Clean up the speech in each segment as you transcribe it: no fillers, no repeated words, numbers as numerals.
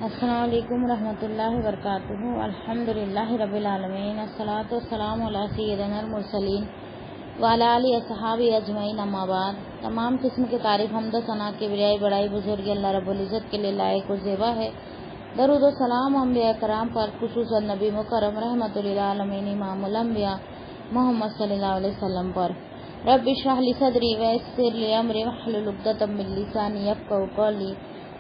السلام علیکم ورحمۃ اللہ وبرکاتہ۔ الحمدللہ رب العالمین، الصلاۃ والسلام علی سیدنا المرسلین وعلی آلہ اصحابہ اجمعین، اما بعد۔ تمام قسم کی تعریف حمد و ثنا کی بڑائی بزرگی اللہ رب العزت کے لیے لائق و زیبا ہے۔ درود و سلام انبیاء کرام پر، خصوصاً نبی مکرم رحمۃ للعالمین امام الانبیاء محمد صلی اللہ علیہ وسلم پر۔ رب اشرح لی صدری ویسر لی امری واحلل عقدۃ من لسانی یفقہوا قولی۔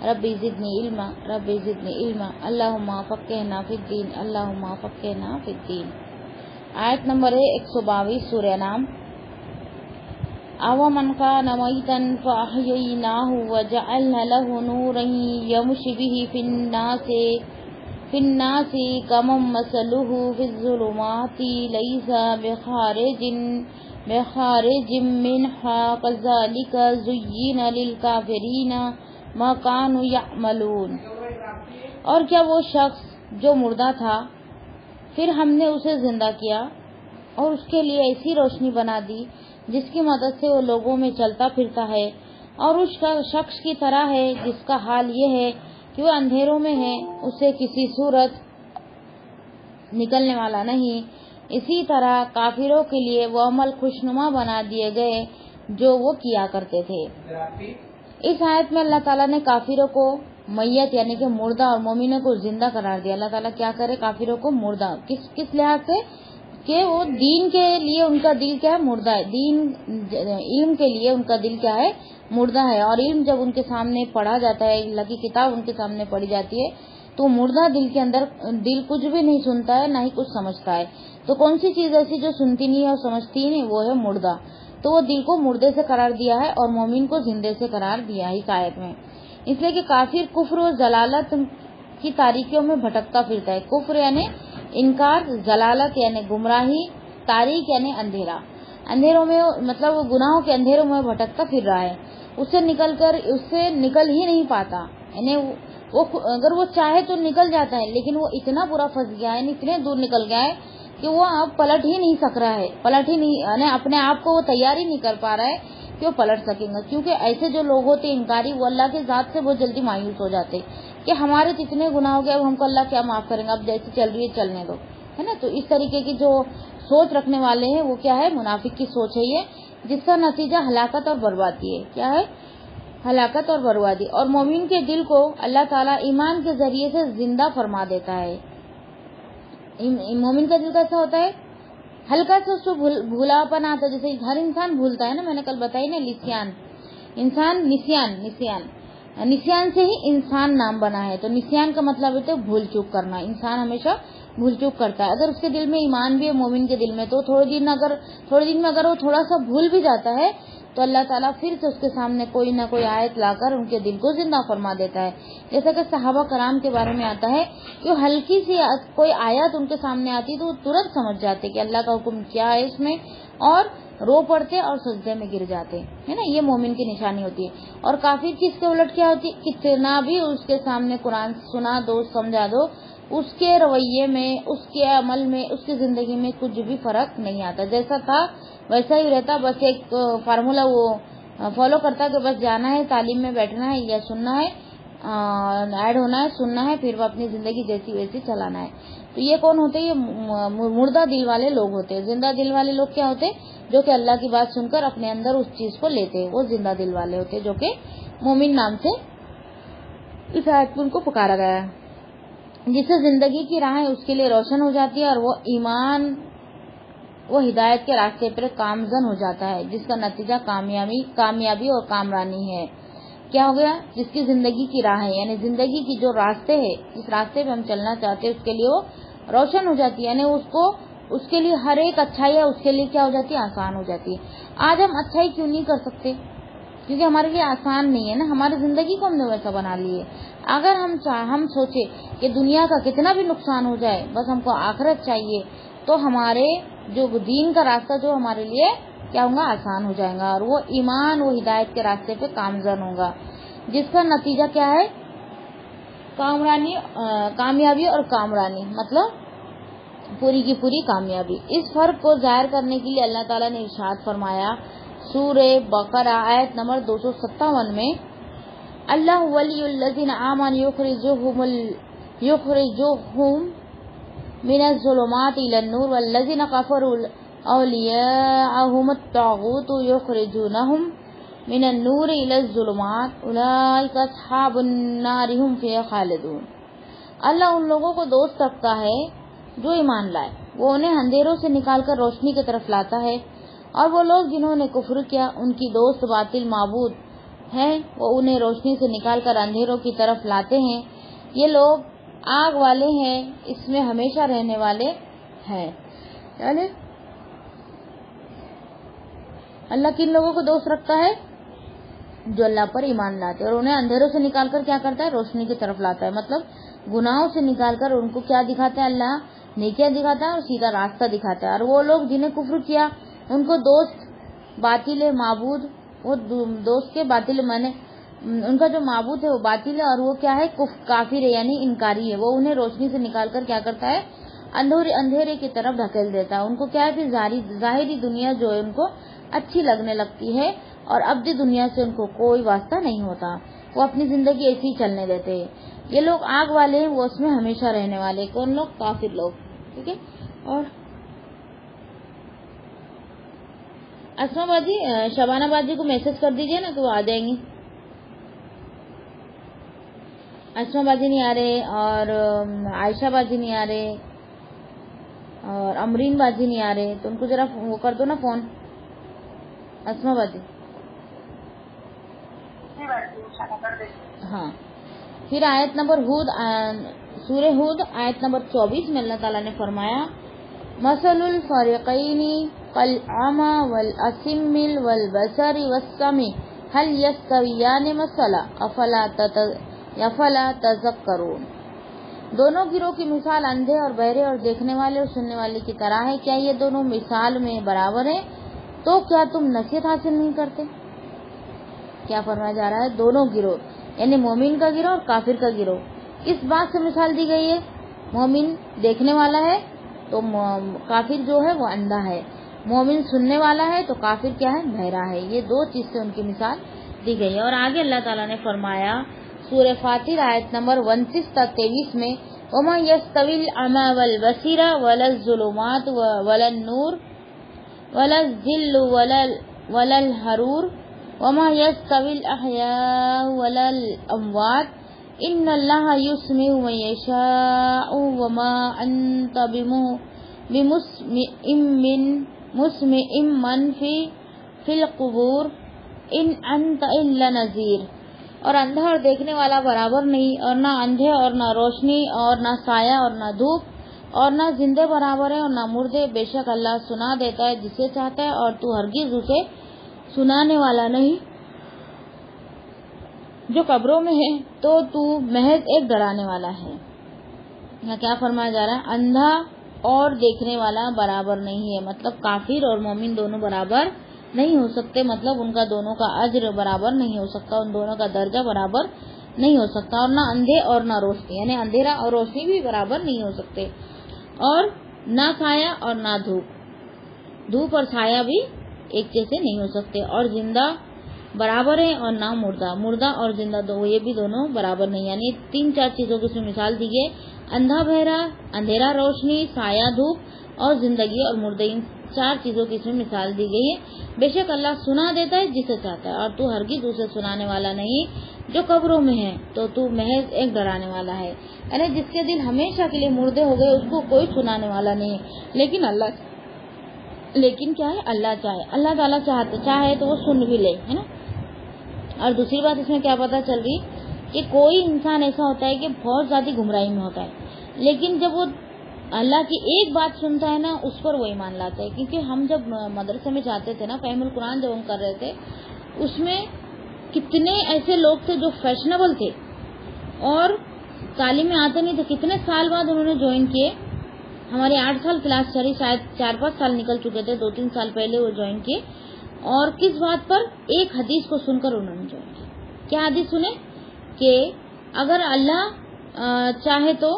رب زدنی علما اللہم فقہنا فی الدین اللہم فقہنا فی الدین۔ آیت نمبر 122 سورہ نام۔ اومن کان میتا فاحییناہ وجعلنا لہ نورا یمشی بہ فی الناس کمن مثلہ فی الظلمات لیس بخارج منہا کذالک زین للکافرین ما کانوا یعملون۔ اور کیا وہ شخص جو مردہ تھا پھر ہم نے اسے زندہ کیا اور اس کے لیے ایسی روشنی بنا دی جس کی مدد سے وہ لوگوں میں چلتا پھرتا ہے، اور اس کا شخص کی طرح ہے جس کا حال یہ ہے کہ وہ اندھیروں میں ہے، اسے کسی صورت نکلنے والا نہیں۔ اسی طرح کافروں کے لیے وہ عمل خوشنما بنا دیے گئے جو وہ کیا کرتے تھے۔ اس آیت میں اللہ تعالیٰ نے کافروں کو میت یعنی کہ مردہ اور مومنوں کو زندہ قرار دیا۔ اللہ تعالیٰ کیا کرے؟ کافروں کو مردہ کس لحاظ سے کہ وہ دین کے لیے ان کا دل کیا ہے؟ مردہ ہے۔ علم کے لیے ان کا دل کیا ہے؟ مردہ ہے۔ اور علم جب ان کے سامنے پڑھا جاتا ہے، اللہ کی کتاب ان کے سامنے پڑھی جاتی ہے، تو مردہ دل کے اندر دل کچھ بھی نہیں سنتا ہے، نہ ہی کچھ سمجھتا ہے۔ تو کون سی چیز ایسی جو سنتی نہیں ہے اور سمجھتی نہیں؟ وہ ہے مردہ۔ تو وہ دل کو مردے سے قرار دیا ہے اور مومن کو زندے سے قرار دیا ہے اس آیت میں، اس لیے کہ کافر کفر و ضلالت کی تاریکیوں میں بھٹکتا پھرتا ہے۔ کفر یعنی انکار، ضلالت یعنی گمراہی، تاریک یعنی اندھیرا۔ اندھیروں میں مطلب گناہوں کے اندھیروں میں بھٹکتا پھر رہا ہے، اس سے نکل ہی نہیں پاتا، یعنی وہ اگر وہ چاہے تو نکل جاتا ہے، لیکن وہ اتنا برا پھنس گیا ہے، اتنے دور نکل گیا ہے کہ وہ اب پلٹ ہی نہیں سک رہا ہے، یعنی اپنے آپ کو وہ تیار ہی نہیں کر پا رہا ہے کہ وہ پلٹ سکیں گا۔ کیونکہ ایسے جو لوگ ہوتے انکاری، وہ اللہ کے ذات سے بہت جلدی مایوس ہو جاتے کہ ہمارے تو اتنے گناہ ہو گئے، اب ہم کو اللہ کیا معاف کریں گا، اب جیسے چل رہی ہے چلنے دو، ہے نا۔ تو اس طریقے کی جو سوچ رکھنے والے ہیں وہ کیا ہے؟ منافق کی سوچ ہے یہ، جس کا نتیجہ ہلاکت اور بربادی ہے۔ کیا ہے؟ ہلاکت اور بربادی۔ اور مومن کے دل کو اللہ تعالیٰ ایمان کے ذریعے سے زندہ فرما دیتا ہے۔ مومن کا دل کیسا ہوتا ہے؟ ہلکا سا اس کو بھولاپن آتا ہے، جیسے ہر انسان بھولتا ہے نا، میں نے کل بتائی نا، نسیان سے ہی انسان نام بنا ہے۔ تو نسیان کا مطلب ہے بھول چوک کرنا، انسان ہمیشہ بھول چوک کرتا ہے۔ اگر اس کے دل میں ایمان بھی ہے، مومن کے دل میں، تو تھوڑے دن میں اگر وہ تھوڑا سا بھول بھی جاتا ہے تو اللہ تعالیٰ پھر سے اس کے سامنے کوئی نہ کوئی آیت لا کر ان کے دل کو زندہ فرما دیتا ہے۔ جیسا کہ صحابہ کرام کے بارے میں آتا ہے کہ ہلکی سی کوئی آیت ان کے سامنے آتی تو وہ ترنت سمجھ جاتے کہ اللہ کا حکم کیا ہے اس میں، اور رو پڑتے اور سجدے میں گر جاتے، ہے نا۔ یہ مومن کی نشانی ہوتی ہے۔ اور کافر کی اس کے الٹ کیا ہوتی ہے؟ کتنا بھی اس کے سامنے قرآن سنا دو، سمجھا دو، اس کے رویے میں، اس کے عمل میں، اس کی زندگی میں کچھ بھی فرق نہیں آتا، جیسا تھا ویسا ہی رہتا۔ بس ایک فارمولا وہ فالو کرتا کہ بس جانا ہے، تعلیم میں بیٹھنا ہے یا سننا ہے، ایڈ ہونا ہے، سننا ہے، پھر وہ اپنی زندگی جیسی ویسی چلانا ہے۔ تو یہ کون ہوتے ہیں؟ یہ مردہ دل والے لوگ ہوتے ہیں۔ زندہ دل والے لوگ کیا ہوتے ہیں؟ جو کہ اللہ کی بات سن کر اپنے اندر اس چیز کو لیتے ہیں، وہ زندہ دل والے ہوتے ہیں، جو کہ مومن نام سے اس آیت میں ان کو پکارا گیا ہے۔ جس سے زندگی کی راہیں اس کے لیے روشن ہو جاتی ہے اور وہ ایمان، وہ ہدایت کے راستے پر کامزن ہو جاتا ہے، جس کا نتیجہ کامیابی اور کامرانی ہے۔ کیا ہو گیا؟ جس کی زندگی کی راہ ہے، یعنی زندگی کی جو راستے ہے، جس راستے پہ ہم چلنا چاہتے ہیں، اس کے لیے وہ روشن ہو جاتی ہے، یعنی اس کے لیے ہر ایک اچھائی ہے، اس کے لیے کیا ہو جاتی ہے؟ آسان ہو جاتی ہے۔ آج ہم اچھائی کیوں نہیں کر سکتے؟ کیونکہ ہمارے لیے آسان نہیں ہے نا، ہماری زندگی کو ہم نے ویسا بنا لی ہے۔ اگر ہم سوچے کہ دنیا کا کتنا بھی نقصان ہو جائے، بس ہم کو آخرت چاہیے، تو ہمارے جو دین کا راستہ جو ہمارے لیے کیا ہوگا؟ آسان ہو جائے گا، اور وہ ایمان، وہ ہدایت کے راستے پہ کامزن ہوگا، جس کا نتیجہ کیا ہے؟ کامیابی اور کامرانی، مطلب پوری کی پوری کامیابی۔ اس فرق کو ظاہر کرنے کے لیے اللہ تعالیٰ نے ارشاد فرمایا سورہ بقرہ آیت نمبر 257 میں، اللہ ولی الذین آمنوا یخرجوہم من الظلمات الی النور والذین کفروا اولیاءہم الطاغوت یخرجونہم من النور الی الظلمات اولئک اصحاب النار هم فیہا خالدون۔ اللہ ان لوگوں کو دوست رکھتا ہے جو ایمان لائے، وہ انہیں اندھیروں سے نکال کر روشنی کی طرف لاتا ہے، اور وہ لوگ جنہوں نے کفر کیا ان کی دوست باطل معبود ہیں، وہ انہیں روشنی سے نکال کر اندھیروں کی طرف لاتے ہیں، یہ لوگ آگ والے ہیں، اس میں ہمیشہ رہنے والے ہیں۔ یعنی اللہ کن لوگوں کو دوست رکھتا ہے؟ جو اللہ پر ایمان لاتے ہیں، اور انہیں اندھیروں سے نکال کر کیا کرتا ہے؟ روشنی کی طرف لاتا ہے، مطلب گناہوں سے نکال کر ان کو کیا دکھاتا ہے؟ اللہ نیکیاں دکھاتا ہے اور سیدھا راستہ دکھاتا ہے۔ اور وہ لوگ جنہیں کفر کیا ان کو دوست باطل معبود، وہ دوست کے باطل مانے ان کا جو معبود ہے وہ باطل ہے، اور وہ کیا ہے؟ کافر ہے، یعنی انکاری ہے۔ وہ انہیں روشنی سے نکال کر کیا کرتا ہے؟ اندھیرے کی طرف دھکیل دیتا ہے۔ ان کو کیا ہے؟ پھر ظاہری دنیا جو ہے ان کو اچھی لگنے لگتی ہے، اور ابدی دنیا سے ان کو کوئی واسطہ نہیں ہوتا، وہ اپنی زندگی ایسی ہی چلنے دیتے ہیں۔ یہ لوگ آگ والے ہیں، وہ اس میں ہمیشہ رہنے والے۔ کون لوگ؟ کافر لوگ، ٹھیک ہے۔ اور اسما باجی، شبانہ باجی کو میسج کر دیجئے نا تو وہ آ جائیں گی۔ اسما باجی نہیں آ رہے، اور عائشہ باجی نہیں آ رہے، اور امرین باجی نہیں آ رہے، تو ان کو ذرا وہ کر دو نا فون، اسما باجی۔ ہاں، پھر آیت نمبر سورہ ہود آیت نمبر 24 میں اللہ تعالیٰ نے فرمایا مثل الفریقین کالأعمی والأصم والبصر والسمیع هل یستویان مثلا افلا تذکرون۔ دونوں گروہ کی مثال اندھے اور بہرے اور دیکھنے والے اور سننے والے کی طرح ہے، کیا یہ دونوں مثال میں برابر ہیں؟ تو کیا تم نصیحت حاصل نہیں کرتے؟ کیا فرمایا جا رہا ہے؟ دونوں گروہ، یعنی مومن کا گروہ اور کافر کا گروہ، کس بات سے مثال دی گئی ہے؟ مومن دیکھنے والا ہے تو کافر جو ہے وہ اندھا ہے، مومن سننے والا ہے تو کافر کیا ہے؟ بہرا ہے۔ یہ دو چیز سے ان کی مثال دی گئی ہے۔ اور آگے اللہ تعالیٰ نے فرمایا سورہ فاطر آیت نمبر 29 تا 23 میں وَمَا يَسْتَوِي الْأَعْمَى وَالْبَصِيرُ وَلَا الظُّلُمَاتُ وَلَا النُّورُ وَلَا الظِّلُّ وَلَا الْحَرُورُ وَمَا يَسْتَوِي الْأَحْيَاءُ وَلَا الْأَمْوَاتُ إِنَّ اللَّهَ يُسْمِعُ مَن يَشَاءُ وَمَا أَنْتَ بِمُسْمِعٍ مَّن فِي الْقُبُورِ إِنْ أَنْتَ إِلَّا نَذِيرٌ۔ اور اندھا اور دیکھنے والا برابر نہیں، اور نہ اندھے اور نہ روشنی، اور نہ سایہ اور نہ دھوپ، اور نہ زندے برابر ہے اور نہ مردے، بے شک اللہ سنا دیتا ہے جسے چاہتا ہے، اور تو ہرگز اسے سنانے والا نہیں۔ جو قبروں میں ہے تو محض ایک ڈرانے والا ہے۔ یہاں کیا فرمایا جا رہا ہے؟ اندھا اور دیکھنے والا برابر نہیں ہے، مطلب کافر اور مومن دونوں برابر نہیں ہو سکتے، مطلب ان کا دونوں کا اجر برابر نہیں ہو سکتا، ان دونوں کا درجہ برابر نہیں ہو سکتا، اور نہ اندھے اور نہ روشنی، یعنی اندھیرا اور روشنی بھی برابر نہیں ہو سکتے، اور نہ سایہ اور نہ دھوپ اور سایہ بھی ایک جیسے نہیں ہو سکتے، اور زندہ برابر ہے اور نہ مردہ اور زندہ یہ بھی دونوں برابر نہیں، یعنی 3-4 چیزوں کی اس میں مثال دی گئی، اندھا بہرا، اندھیرا روشنی، سایہ دھوپ اور زندگی اور مردے، ان 4 چیزوں کی اس میں مثال دی گئی ہے۔ بے شک اللہ سنا دیتا ہے جسے چاہتا ہے، اور تو ہرگز اسے سنانے والا نہیں۔ جو قبروں میں ہے تو محض ایک ڈرانے والا ہے، یعنی جس کے دل ہمیشہ کے لیے مردے ہو گئے اس کو کوئی سنانے والا نہیں ہے، لیکن کیا ہے؟ اللہ چاہے، اللہ تعالیٰ چاہے تو وہ سن بھی لے، ہے نا۔ اور دوسری بات اس میں کیا پتہ چل رہی کہ کوئی انسان ایسا ہوتا ہے کہ بہت زیادہ گمراہی میں ہوتا ہے، لیکن جب وہ اللہ کی ایک بات سنتا ہے نا اس پر وہ ایمان لاتا ہے۔ کیونکہ ہم جب مدرسے میں جاتے تھے نا، فہم القرآن جب ہم کر رہے تھے، اس میں کتنے ایسے لوگ تھے جو فیشنیبل تھے اور تعلیم میں آتے نہیں تھے، کتنے سال بعد انہوں نے جوائن کیے۔ ہماری 8 سال کلاس چلی، شاید 4-5 سال نکل چکے تھے، 2-3 سال پہلے وہ جوائن کیے، اور کس بات پر؟ ایک حدیث کو سن کر انہوں نے جوائن کیا۔ کیا حدیث سنے؟ کہ اگر اللہ چاہے تو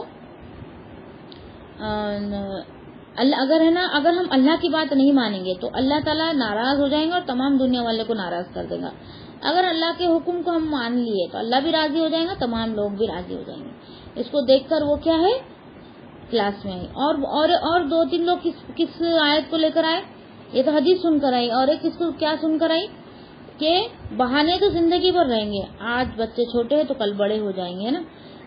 اگر ہم اللہ کی بات نہیں مانیں گے تو اللہ تعالیٰ ناراض ہو جائیں گے اور تمام دنیا والے کو ناراض کر دے گا۔ اگر اللہ کے حکم کو ہم مان لیے تو اللہ بھی راضی ہو جائے گا, تمام لوگ بھی راضی ہو جائیں گے. اس کو دیکھ کر وہ کیا ہے کلاس میں آئی. اور 2-3 لوگ کس آیت کو لے کر آئے, یہ تو حدیث سن کر آئی, اور ایک کس کو کیا سن کر آئی کہ بہانے تو زندگی بھر رہیں گے. آج بچے چھوٹے ہیں تو کل بڑے ہو جائیں گے نا,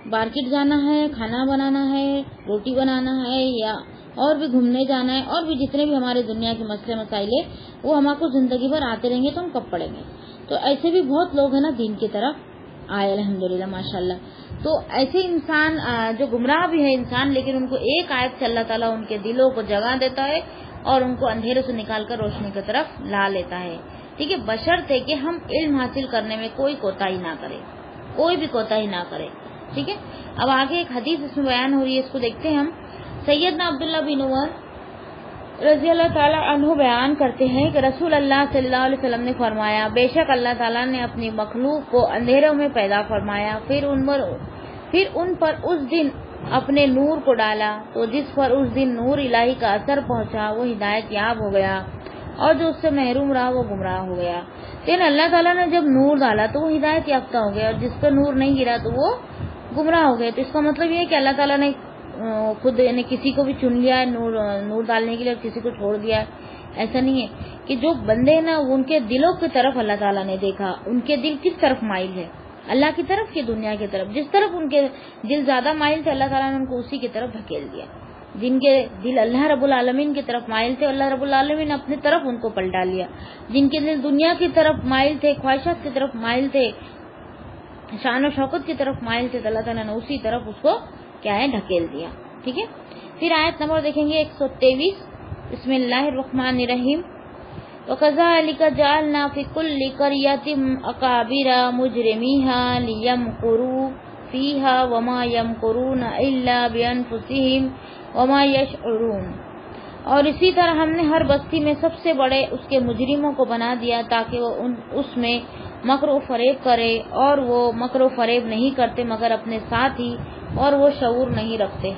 مارکیٹ جانا ہے, کھانا بنانا ہے, روٹی بنانا ہے, یا اور بھی گھومنے جانا ہے, اور بھی جتنے بھی ہمارے دنیا کے مسئلے مسائل ہے وہ ہمارے کو زندگی بھر آتے رہیں گے تو ہم کب پڑیں گے. تو ایسے بھی بہت لوگ ہیں نا دین کی طرف آئے الحمدللہ ماشاءاللہ. تو ایسے انسان جو گمراہ بھی ہے انسان, لیکن ان کو ایک آیت سے اللہ تعالیٰ ان کے دلوں کو جگہ دیتا ہے اور ان کو اندھیرے سے نکال کر روشنی کی طرف لا لیتا ہے. ٹھیک ہے, بشرطے کہ ہم علم حاصل کرنے میں کوئی کوتاہی نہ کرے, کوئی بھی کوتاہی نہ کرے. ٹھیک ہے, اب آگے ایک حدیث اس میں بیان ہو رہی ہے, اس کو دیکھتے ہیں ہم. سیدنا عبداللہ بن عمر رضی اللہ تعالیٰ عنہ بیان کرتے ہیں کہ رسول اللہ صلی اللہ علیہ وسلم نے فرمایا, بے شک اللہ تعالیٰ نے اپنی مخلوق کو اندھیروں میں پیدا فرمایا, پھر ان پر اس دن اپنے نور کو ڈالا, تو جس پر اس دن نور الہی کا اثر پہنچا وہ ہدایت یاب ہو گیا, اور جو اس سے محروم رہا وہ گمراہ ہو گیا. لیکن اللہ تعالیٰ نے جب نور ڈالا تو وہ ہدایت یافتہ ہو گیا, اور جس پر نور نہیں گرا تو وہ گمراہ ہو گئے. تو اس کا مطلب یہ ہے کہ اللہ تعالیٰ نے خود یعنی کسی کو بھی چن لیا ہے نور ڈالنے کے لیے اور کسی کو چھوڑ دیا ہے. ایسا نہیں ہے کہ جو بندے ہیں نا ان کے دلوں کی طرف اللہ تعالیٰ نے دیکھا, ان کے دل کس طرف مائل ہے, اللہ کی طرف کہ دنیا کی طرف. جس طرف ان کے دل زیادہ مائل تھے اللہ تعالیٰ نے ان کو اسی کی طرف دھکیل دیا. جن کے دل اللہ رب العالمین کی طرف مائل تھے اللہ رب العالمین نے اپنی طرف ان کو پلٹا لیا. جن کے دل دنیا کی طرف مائل تھے, خواہشات کی طرف مائل تھے, شان و شوکت کی طرف مائل تھے, تو اللہ تعالیٰ نے اسی طرف اس کو کیا ہے ڈھکیل دیا. ٹھیک ہے, پھر آیت نمبر دیکھیں گے 123. بسم اللہ الرحمن الرحیم. وَكَذَلِكَ جَعَلْنَا فِي كُلِّ قَرْيَةٍ أَكَابِرَ مُجْرِمِيهَا لِيَمْكُرُوا فِيهَا وَمَا يَمْكُرُونَ إِلَّا بِأَنفُسِهِمْ وَمَا يَشْعُرُونَ. اور اسی طرح ہم نے ہر بستی میں سب سے بڑے اس کے مجرموں کو بنا دیا تاکہ وہ اس میں مکر و فریب کرے, اور وہ مکر و فریب نہیں کرتے مگر اپنے ساتھ ہی, اور وہ شعور نہیں رکھتے.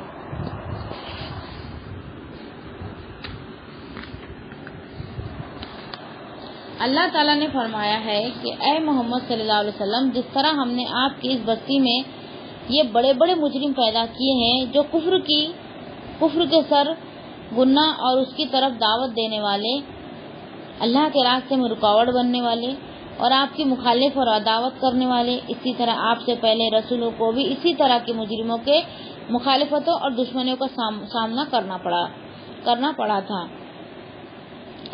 اللہ تعالیٰ نے فرمایا ہے کہ اے محمد صلی اللہ علیہ وسلم, جس طرح ہم نے آپ کی اس بستی میں یہ بڑے بڑے مجرم پیدا کیے ہیں جو کفر کے سر گناہ اور اس کی طرف دعوت دینے والے, اللہ کے راستے میں رکاوٹ بننے والے, اور آپ کی مخالف اور عداوت کرنے والے, اسی طرح آپ سے پہلے رسولوں کو بھی اسی طرح کے مجرموں کے مخالفتوں اور دشمنیوں کا سامنا کرنا پڑا تھا.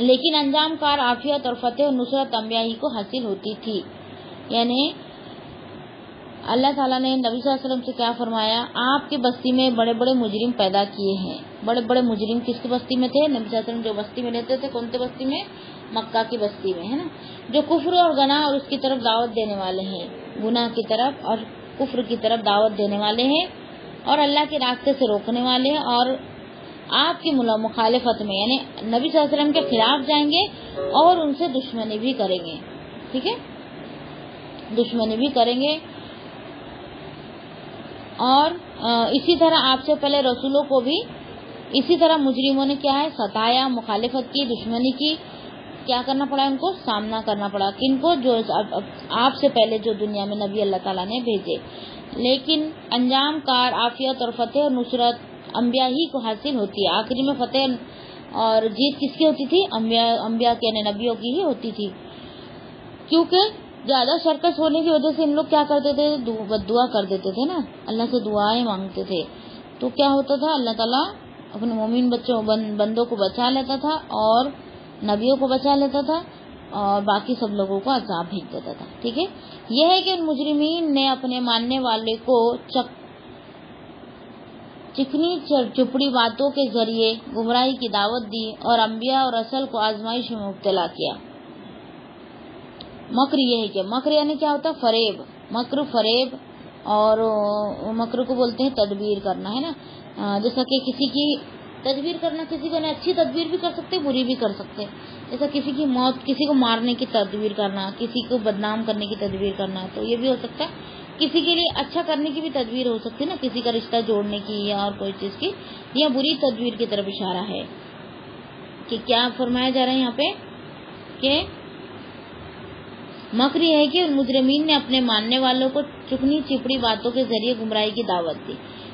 لیکن انجام کار عافیت اور فتح اور نصرت انبیاء ہی کو حاصل ہوتی تھی. یعنی اللہ تعالیٰ نے نبی صلی اللہ علیہ وسلم سے کیا فرمایا, آپ کی بستی میں بڑے بڑے مجرم پیدا کیے ہیں. بڑے بڑے مجرم کس کی بستی میں تھے؟ نبی صلی اللہ علیہ وسلم جو بستی میں رہتے تھے. کون سی بستی میں؟ مکہ کی بستی میں, ہے نا, جو کفر اور گناہ اور اس کی طرف دعوت دینے والے ہیں, گناہ کی طرف اور کفر کی طرف دعوت دینے والے ہیں, اور اللہ کے راستے سے روکنے والے ہیں, اور آپ کی مخالفت میں یعنی نبی صلی اللہ علیہ وسلم کے خلاف جائیں گے اور ان سے دشمنی بھی کریں گے. ٹھیک ہے, دشمنی بھی کریں گے. اور اسی طرح آپ سے پہلے رسولوں کو بھی اسی طرح مجرموں نے کیا ہے ستایا, مخالفت کی, دشمنی کی. کیا کرنا پڑا ان کو؟ سامنا کرنا پڑا. کن کو؟ جو آپ سے پہلے جو دنیا میں نبی اللہ تعالیٰ نے بھیجے. لیکن انجام کار عافیت اور فتح اور نصرت انبیاء ہی کو حاصل ہوتی ہے. آخری میں فتح اور جیت کس کی ہوتی تھی؟ انبیاء کے یعنی نبیوں کی ہی ہوتی تھی. کیونکہ زیادہ شرکت ہونے کی وجہ سے ان لوگ کیا کرتے تھے؟ دعا کر دیتے تھے نا, اللہ سے دعائیں مانگتے تھے. تو کیا ہوتا تھا؟ اللہ تعالیٰ اپنے مومن بندوں کو بچا لیتا تھا, اور نبیوں کو بچا لیتا تھا, اور باقی سب لوگوں کو عذاب بھیج دیتا تھا. ٹھیک ہے, یہ ہے کہ ان مجرمین نے اپنے ماننے والے کو چکنی چپڑی باتوں کے ذریعے گمراہی کی دعوت دی, اور انبیاء اور رسول کو آزمائش میں مبتلا کیا. مکر یہ ہے کہ مکر یعنی کیا ہوتا ہے؟ فریب. مکر فریب, اور مکر کو بولتے ہیں تدبیر کرنا, ہے نا. جیسا کہ کسی کی تدبیر کرنا, کسی کو اچھی تدبیر بھی کر سکتے, بری بھی کر سکتے. جیسا کسی کی موت, کسی کو مارنے کی تدبیر کرنا, کسی کو بدنام کرنے کی تدبیر کرنا, تو یہ بھی ہو سکتا ہے. کسی کے لیے اچھا کرنے کی بھی تدبیر ہو سکتی ہے نا, کسی کا رشتہ جوڑنے کی یا اور کوئی چیز کی. یہ بری تدبیر کی طرف اشارہ ہے. کہ کیا فرمایا جا رہا ہے یہاں پہ کہ مکر یہ ہے کہ ان مجرمین نے اپنے ماننے والوں کو چکنی چپڑی باتوں کے ذریعے گمراہی کی دعوت دی،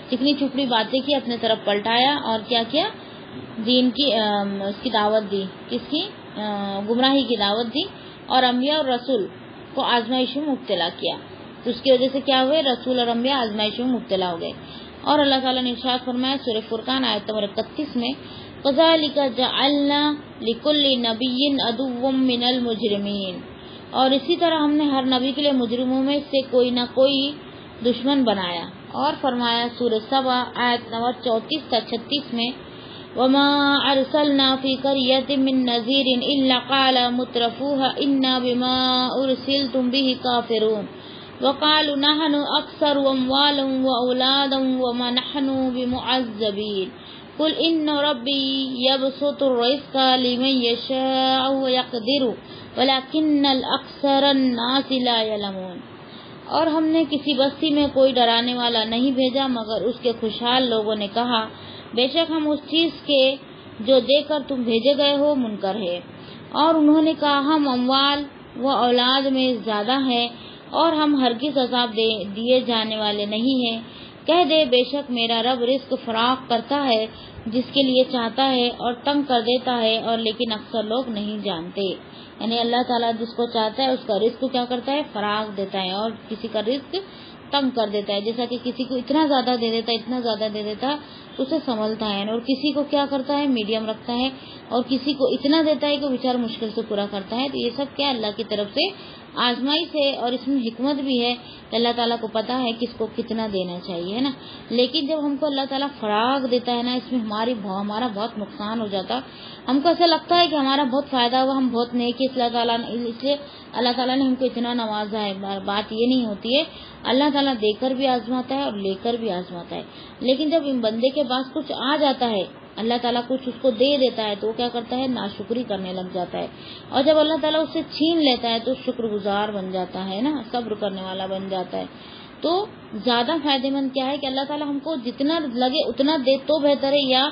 چکنی چپڑی باتیں کی، اپنے طرف پلٹایا اور کیا کیا، دین کی اس کی دعوت دی، کس کی، گمراہی کی دعوت دی، اور انبیاء اور رسول کو آزمائش میں مبتلا کیا، تو اس کی وجہ سے کیا ہوئے، رسول اور انبیاء آزمائش میں مبتلا ہو گئے۔ اور اللہ تعالیٰ نے ارشاد فرمایا سورہ فرقان آیت نمبر 31 میں، كَذَلِكَ جَعَلْنَا لِكُلِّ نَبِيٍّ عَدُوًّا مِّنَ الْمُجْرِمِينَ، اور اسی طرح ہم نے ہر نبی کے لیے مجرموں میں سے کوئی نہ کوئی دشمن بنایا۔ اور فرمایا سورہ سبا آیت نمبر 34 تا 36 میں، وَمَا أَرْسَلْنَا فِي قَرْيَةٍ مِّن نَّذِيرٍ إِلَّا قَالَ مُتْرَفُوهَا إِنَّا بِمَا أُرْسِلْتُم بِهِ كَافِرُونَ وَقَالُوا نَحْنُ أَكْثَرُ أَمْوَالًا وَأَوْلَادًا وَمَا نَحْنُ بِمُعَذَّبِينَ قُلْ إِنَّ رَبِّي يَبْسُطُ الرِّزْقَ لِمَن يَشَاءُ وَيَقْدِرُ وَلَكِنَّ الْأَكْثَرَ النَّاسِ لَا يَعْلَمُونَ۔ اور ہم نے کسی بستی میں کوئی ڈرانے والا نہیں بھیجا مگر اس کے خوشحال لوگوں نے کہا، بے شک ہم اس چیز کے جو دے کر تم بھیجے گئے ہو منکر ہے، اور انہوں نے کہا ہم اموال و اولاد میں زیادہ ہیں اور ہم ہرگز عذاب دیے جانے والے نہیں ہیں۔ کہہ دے بے شک میرا رب رزق فراخ کرتا ہے جس کے لیے چاہتا ہے اور تنگ کر دیتا ہے، اور لیکن اکثر لوگ نہیں جانتے۔ یعنی اللہ تعالیٰ جس کو چاہتا ہے اس کا رزق کیا کرتا ہے، فراخ دیتا ہے، اور کسی کا رزق تنگ کر دیتا ہے، جیسا کہ کسی کو اتنا زیادہ دے دیتا ہے، اتنا زیادہ دے دیتا ہے اسے سنبھلتا ہے، اور کسی کو کیا کرتا ہے، میڈیم رکھتا ہے، اور کسی کو اتنا دیتا ہے کہ بیچارہ مشکل سے پورا کرتا ہے۔ تو یہ سب کیا اللہ کی طرف سے آزمائش ہے، اور اس میں حکمت بھی ہے کہ اللہ تعالیٰ کو پتا ہے کس کو کتنا دینا چاہیے، ہے نا۔ لیکن جب ہم کو اللہ تعالیٰ فراغ دیتا ہے نا، اس میں ہمارا بہت نقصان ہو جاتا، ہم کو ایسا لگتا ہے کہ ہمارا بہت فائدہ ہوا، ہم بہت نیک، اس لیے اللہ تعالیٰ نے ہم کو اتنا نوازا ہے۔ بات یہ نہیں ہوتی ہے، اللہ تعالیٰ دے کر بھی آزماتا ہے اور لے کر بھی آزماتا ہے، لیکن جب ان بندے کے پاس کچھ آ جاتا ہے، اللہ تعالیٰ کچھ اس کو دے دیتا ہے تو وہ کیا کرتا ہے، ناشکری کرنے لگ جاتا ہے، اور جب اللہ تعالیٰ اس سے چھین لیتا ہے تو شکر گزار بن جاتا ہے نا، صبر کرنے والا بن جاتا ہے۔ تو زیادہ فائدہ مند کیا ہے کہ اللہ تعالیٰ ہم کو جتنا لگے اتنا دے تو بہتر ہے، یا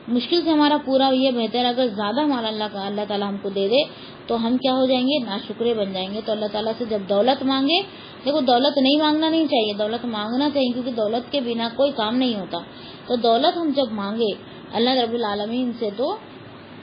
مشکل سے ہمارا پورا یہ بہتر ہے۔ اگر زیادہ مال اللہ تعالیٰ ہم کو دے دے تو ہم کیا ہو جائیں گے، ناشکرے بن جائیں گے۔ تو اللہ تعالیٰ سے جب دولت مانگے، دیکھو دولت نہیں مانگنا نہیں چاہیے، دولت مانگنا چاہیے، کیونکہ دولت کے بنا کوئی کام نہیں ہوتا۔ تو دولت ہم جب مانگے اللہ رب العالمین سے، تو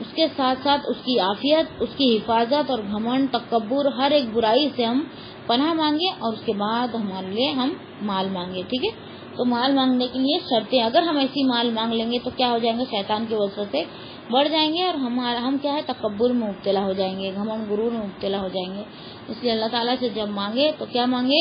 اس کے ساتھ ساتھ اس کی عافیت، اس کی حفاظت اور گھمنڈ، تکبر، ہر ایک برائی سے ہم پناہ مانگے، اور اس کے بعد ہمارے لیے ہم مال مانگے، ٹھیک ہے۔ تو مال مانگنے کے لیے شرطیں، اگر ہم ایسی مال مانگ لیں گے تو کیا ہو جائیں گے، شیطان کی وجہ سے بڑھ جائیں گے، اور ہم کیا ہے، تکبر میں مبتلا ہو جائیں گے، گھمنڈ غرور میں مبتلا ہو جائیں گے۔ اس لیے اللہ تعالیٰ سے جب مانگے تو کیا مانگے،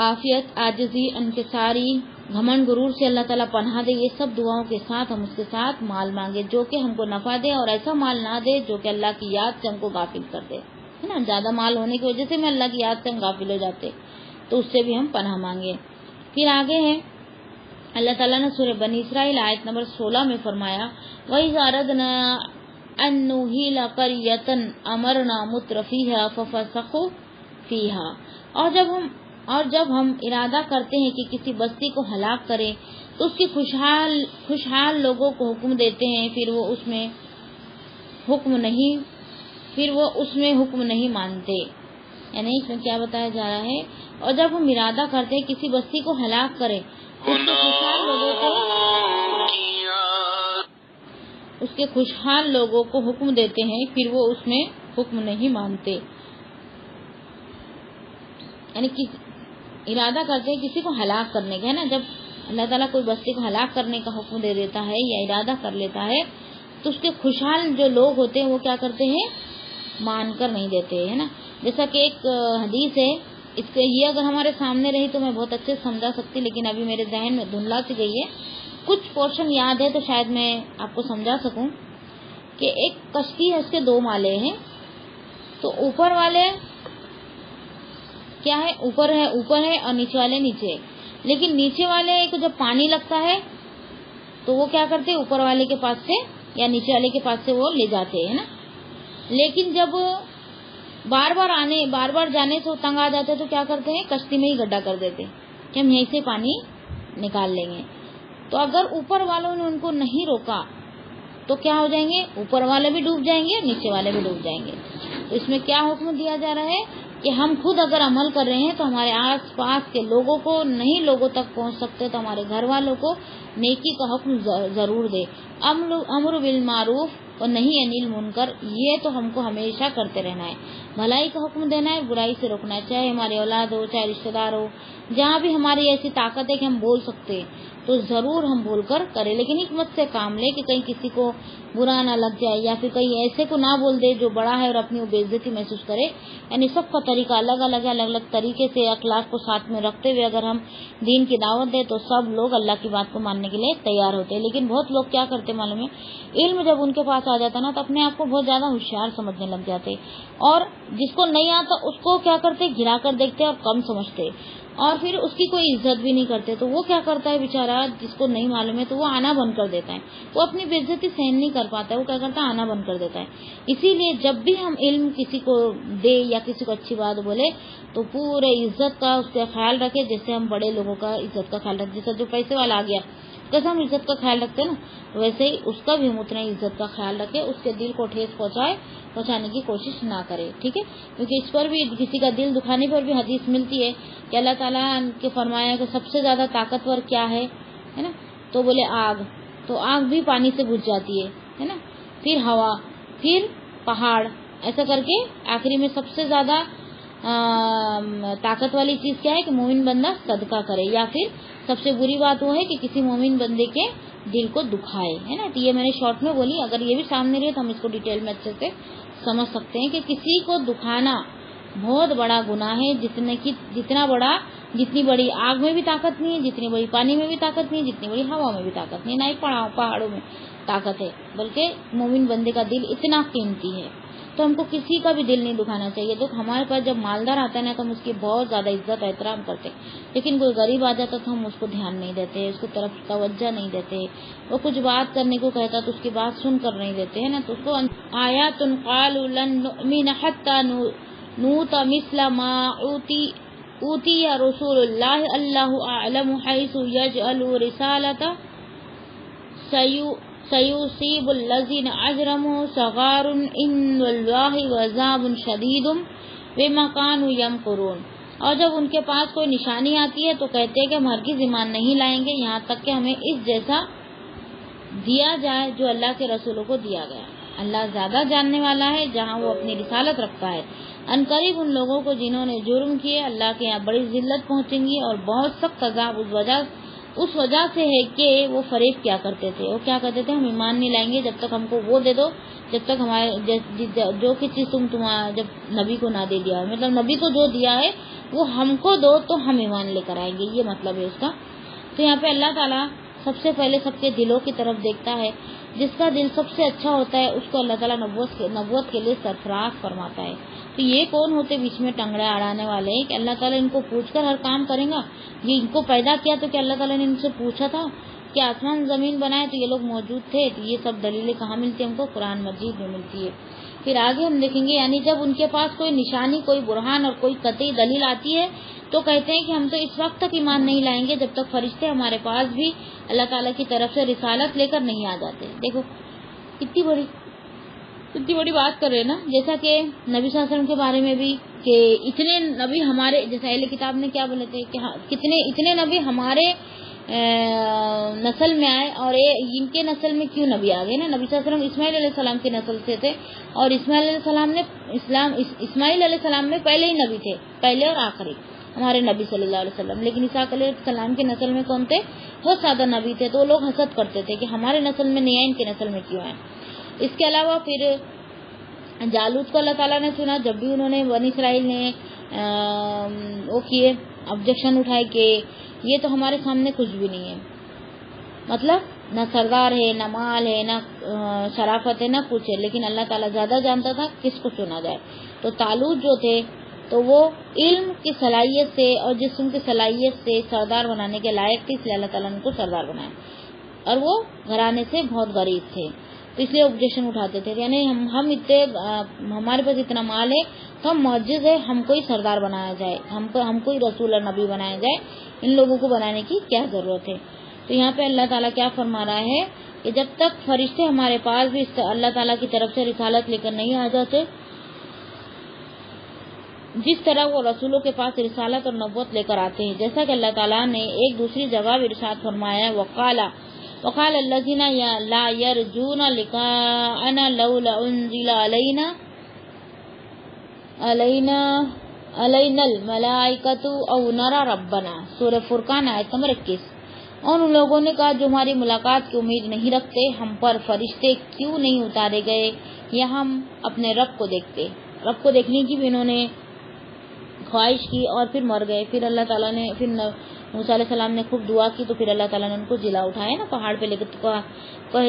عافیت، عاجزی، انکساری، گھمنڈ غرور سے اللہ تعالیٰ پناہ دے۔ یہ سب دعاؤں کے ساتھ ہم اس کے ساتھ مال مانگے جو کہ ہم کو نفع دے، اور ایسا مال نہ دے جو کہ اللہ کی یاد سے ہم کو غافل کر دے، ہے نا۔ زیادہ مال ہونے کی وجہ سے میں اللہ کی یاد سے ہم غافل ہو جاتے، تو اس سے بھی ہم پناہ مانگے۔ پھر آگے ہے اللہ تعالیٰ نے سورہ بنی اسرائیل آیت نمبر 16 میں فرمایا، وَإِذَا أَرَدْنَا أَن نُّهْلِكَ قَرْيَةً أَمَرْنَا مُتْرَفِيهَا فَفَسَقُوا فِيهَا، اور جب ہم ارادہ کرتے ہیں کہ کسی بستی کو ہلاک کریں تو اس کے خوشحال لوگوں کو حکم دیتے ہیں، پھر وہ اس میں حکم نہیں مانتے۔ یعنی اس میں کیا بتایا جا رہا ہے، اور جب ہم ارادہ کرتے ہیں کسی بستی کو ہلاک کریں تو اس کے خوشحال لوگوں کو حکم دیتے ہیں، پھر وہ اس میں حکم نہیں مانتے۔ یعنی ارادہ کرتے ہیں کسی کو ہلاک کرنے کا، ہے نا۔ جب اللہ تعالیٰ کوئی بستی کو ہلاک کرنے کا حکم دے دیتا ہے یا ارادہ کر لیتا ہے تو اس کے خوشحال جو لوگ ہوتے ہیں وہ کیا کرتے ہیں، مان کر نہیں دیتے، ہے نا۔ جیسا کہ ایک حدیث ہے، یہ اگر ہمارے سامنے رہی تو میں بہت اچھے سے سمجھا سکتی، لیکن ابھی میرے ذہن میں دھندلا سی گئی ہے، کچھ پورشن یاد ہے تو شاید میں آپ کو سمجھا سکوں کہ ایک کشتی ہے، اس کے 2 مالے ہیں، تو اوپر والے کیا ہے، اوپر ہے اور نیچے والے نیچے، لیکن نیچے والے کو جب پانی لگتا ہے تو وہ کیا کرتے ہیں، اوپر والے کے پاس سے یا نیچے والے کے پاس سے وہ لے جاتے ہیں نا۔ لیکن جب بار بار جانے سے تنگ آ جاتے تو کیا کرتے ہیں، کشتی میں ہی گڈھا کر دیتے کہ ہم یہیں سے پانی نکال لیں گے۔ تو اگر اوپر والوں نے ان کو نہیں روکا تو کیا ہو جائیں گے؟ اوپر والے بھی ڈوب جائیں گے، نیچے والے بھی ڈوب جائیں گے۔ تو اس میں کیا حکم دیا جا رہا ہے کہ ہم خود اگر عمل کر رہے ہیں تو ہمارے آس پاس کے لوگوں کو نہیں لوگوں تک پہنچ سکتے تو ہمارے گھر والوں کو نیکی کا حکم ضرور دے۔ امر بالمعروف اور نہیں انیل منکر، یہ تو ہم کو ہمیشہ کرتے رہنا ہے۔ بھلائی کا حکم دینا ہے، برائی سے روکنا ہے، چاہے ہمارے اولاد ہو، چاہے رشتہ دار ہو، جہاں بھی ہماری ایسی طاقت ہے کہ ہم بول سکتے ہیں تو ضرور ہم بول کر کریں، لیکن حکمت سے کام لے کہ کہیں کسی کو برا نہ لگ جائے یا پھر کہیں ایسے کو نہ بول دے جو بڑا ہے اور اپنی بے عزتی محسوس کرے۔ یعنی سب کا طریقہ الگ الگ ہے، الگ الگ طریقے سے اخلاق کو ساتھ میں رکھتے ہوئے اگر ہم دین کی دعوت دیں تو سب لوگ اللہ کی بات کو ماننے کے لیے تیار ہوتے ہیں۔ لیکن بہت لوگ کیا کرتے معلوم ہے، علم جب ان کے پاس آ جاتا نا تو اپنے آپ کو بہت زیادہ ہوشیار سمجھنے لگ جاتے، اور جس کو نہیں آتا اس کو کیا کرتے، گرا کر دیکھتے اور کم سمجھتے، اور پھر اس کی کوئی عزت بھی نہیں کرتے۔ تو وہ کیا کرتا ہے بیچارہ، جس کو نہیں معلوم ہے تو وہ آنا بند کر دیتا ہے، وہ اپنی بے عزتی سہن نہیں کر پاتا ہے، وہ کیا کرتا ہے، آنا بند کر دیتا ہے۔ اسی لیے جب بھی ہم علم کسی کو دے یا کسی کو اچھی بات بولے تو پورے عزت کا اس کا خیال رکھے، جیسے ہم بڑے لوگوں کا عزت کا خیال رکھتے، جیسے جو پیسے والا آ گیا جیسے ہم عزت کا خیال رکھتے ہیں نا، ویسے ہی اس کا بھی ہم اتنا عزت کا خیال رکھے، اس کے دل کو ٹھیس پہنچانے کی کوشش نہ کرے، ٹھیک ہے؟ کیونکہ اس پر بھی کسی کا دل دکھانے پر بھی حدیث ملتی ہے کہ اللہ تعالیٰ کے فرمایا کہ سب سے زیادہ طاقتور کیا ہے نا؟ تو بولے آگ، تو آگ بھی پانی سے بجھ جاتی ہے نا، پھر ہوا، پھر پہاڑ، ایسا کر کے آخری میں سب سے زیادہ طاقت والی چیز کیا ہے کہ مومن بندہ صدقہ کرے، یا پھر سب سے بری بات وہ ہے کہ کسی مومن بندے کے دل کو دکھائے، ہے نا؟ تو یہ میں نے شارٹ میں بولی، اگر یہ بھی سامنے رہے تو ہم اس کو ڈیٹیل میں اچھے سے سمجھ سکتے ہیں کہ کسی کو دکھانا بہت بڑا گناہ ہے، جتنی بڑی آگ میں بھی طاقت نہیں ہے، جتنی بڑی پانی میں بھی طاقت نہیں ہے، جتنی بڑی ہوا میں بھی طاقت نہیں ہے، نہ ہی پہاڑوں میں طاقت ہے، بلکہ مومن بندے کا دل اتنا قیمتی ہے، تو ہم کو کسی کا بھی دل نہیں دکھانا چاہیے۔ تو ہمارے پاس جب مالدار آتا ہے نا تو ہم اس کی بہت زیادہ عزت احترام کرتے، لیکن کوئی غریب آ جاتا تو ہم اس کو دھیان نہیں دیتے، اس کو طرف توجہ نہیں دیتے، وہ کچھ بات کرنے کو کہتا تو اس کی بات سن کر نہیں دیتے، ہے نا؟ تو اس کو آیات قالوا لن نؤمن حتى نؤت مثل ما اوتی رسول اللہ اللہ اعلم حیث یجعل رسالته سیصیب الذین اجرموا صغار عند اللہ وعذاب شدید بما كانوا یمکرون۔ اور جب ان کے پاس کوئی نشانی آتی ہے تو کہتے ہیں کہ ہم ہرگز ایمان نہیں لائیں گے یہاں تک کہ ہمیں اس جیسا دیا جائے جو اللہ کے رسولوں کو دیا گیا۔ اللہ زیادہ جاننے والا ہے جہاں وہ اپنی رسالت رکھتا ہے۔ عنقریب ان لوگوں کو جنہوں نے جرم کیے اللہ کے یہاں بڑی ذلت پہنچیں گی اور بہت سخت عذاب اس وجہ سے ہے کہ وہ فریب کیا کرتے تھے، وہ کیا کہتے تھے، ہم ایمان نہیں لائیں گے جب تک ہم کو وہ دے دو، جب تک ہمارے جو کی چیز جب نبی کو نہ دے دیا، مطلب نبی کو جو دیا ہے وہ ہم کو دو تو ہم ایمان لے کر آئیں گے، یہ مطلب ہے اس کا۔ تو یہاں پہ اللہ تعالیٰ سب سے پہلے سب کے دلوں کی طرف دیکھتا ہے، جس کا دل سب سے اچھا ہوتا ہے اس کو اللہ تعالیٰ نبوت کے لیے سرفراز فرماتا ہے۔ تو یہ کون ہوتے بیچ میں ٹنگڑے اڑانے والے کہ اللہ تعالیٰ ان کو پوچھ کر ہر کام کریں گا؟ یہ ان کو پیدا کیا تو کیا اللہ تعالیٰ نے ان سے پوچھا تھا کہ آسمان زمین بنائے تو یہ لوگ موجود تھے؟ تو یہ سب دلیلیں کہاں ملتی ہیں ہم کو؟ قرآن مجید میں ملتی ہے۔ پھر آگے ہم دیکھیں گے، یعنی جب ان کے پاس کوئی نشانی، کوئی برہان اور کوئی قطعی دلیل آتی ہے تو کہتے ہیں کہ ہم تو اس وقت تک ایمان نہیں لائیں گے جب تک فرشتے ہمارے پاس بھی اللہ تعالیٰ کی طرف سے رسالت لے کر نہیں آ جاتے۔ دیکھو کتنی بڑی بات کر رہے ہیں نا، جیسا کہ نبی صلی اللہ علیہ وسلم کے بارے میں بھی کہ اتنے نبی ہمارے، جیسا اہل کتاب نے کیا بولے تھے کہ اتنے نبی ہمارے نسل میں آئے اور ان کے نسل میں کیوں نبی آ گئے نا؟ نبی صلی اللہ علیہ وسلم اسماعیل علیہ السلام کی نسل سے تھے، اور اسماعیل علیہ السلام میں پہلے ہی نبی تھے، پہلے اور آخری ہمارے نبی صلی اللہ علیہ وسلم۔ لیکن اسحاق علیہ السلام کی نسل میں کون تھے؟ بہت سادہ نبی تھے، تو لوگ حسد کرتے تھے کہ ہمارے نسل میں نہیں آئے، ان کی نسل میں کیوں آئے۔ اس کے علاوہ پھر جالوت کو اللہ تعالیٰ نے سنا، جب بھی انہوں نے بنی اسرائیل نے وہ کیے آبجیکشن اٹھائے کہ یہ تو ہمارے سامنے کچھ بھی نہیں ہے، مطلب نہ سردار ہے، نہ مال ہے، نہ شرافت ہے، نہ کچھ ہے، لیکن اللہ تعالیٰ زیادہ جانتا تھا کس کو چنا جائے۔ تو طالوت جو تھے تو وہ علم کی صلاحیت سے اور جسم کی صلاحیت سے سردار بنانے کے لائق تھے، اس لیے اللہ تعالیٰ نے ان کو سردار بنایا، اور وہ گھرانے سے بہت غریب تھے تو اس لیے آبجیکشن اٹھاتے تھے، یعنی ہمارے پاس اتنا مال ہے تو ہم معجز ہے، ہم کو ہی سردار بنایا جائے، ہم کو ہی رسول اور نبی بنایا جائے، ان لوگوں کو بنانے کی کیا ضرورت ہے۔ تو یہاں پہ اللہ تعالیٰ کیا فرما رہا ہے کہ جب تک فرشتے ہمارے پاس بھی اللہ تعالیٰ کی طرف سے رسالت لے کر نہیں آ جاتے، جس طرح وہ رسولوں کے پاس رسالت اور نبوت لے کر آتے ہیں، جیسا کہ اللہ تعالیٰ نے ایک دوسری جگہ بھی ارشاد فرمایا ہے، وقال الذین لا یرجون لقاءنا لولا انزل علینا الملائکۃ او نری ربنا، سورہ فرقان آیت نمبر 21۔ اور ان لوگوں نے کہا جو ہماری ملاقات کی امید نہیں رکھتے، ہم پر فرشتے کیوں نہیں اتارے گئے یا ہم اپنے رب کو دیکھتے۔ رب کو دیکھنے کی بھی انہوں نے خواہش کی اور پھر مر گئے۔ پھر اللہ تعالیٰ نے موسیٰ علیہ السلام نے خوب دعا کی تو پھر اللہ تعالیٰ نے ان کو جلا اٹھایا نا، پہاڑ پہ لے کر کوہ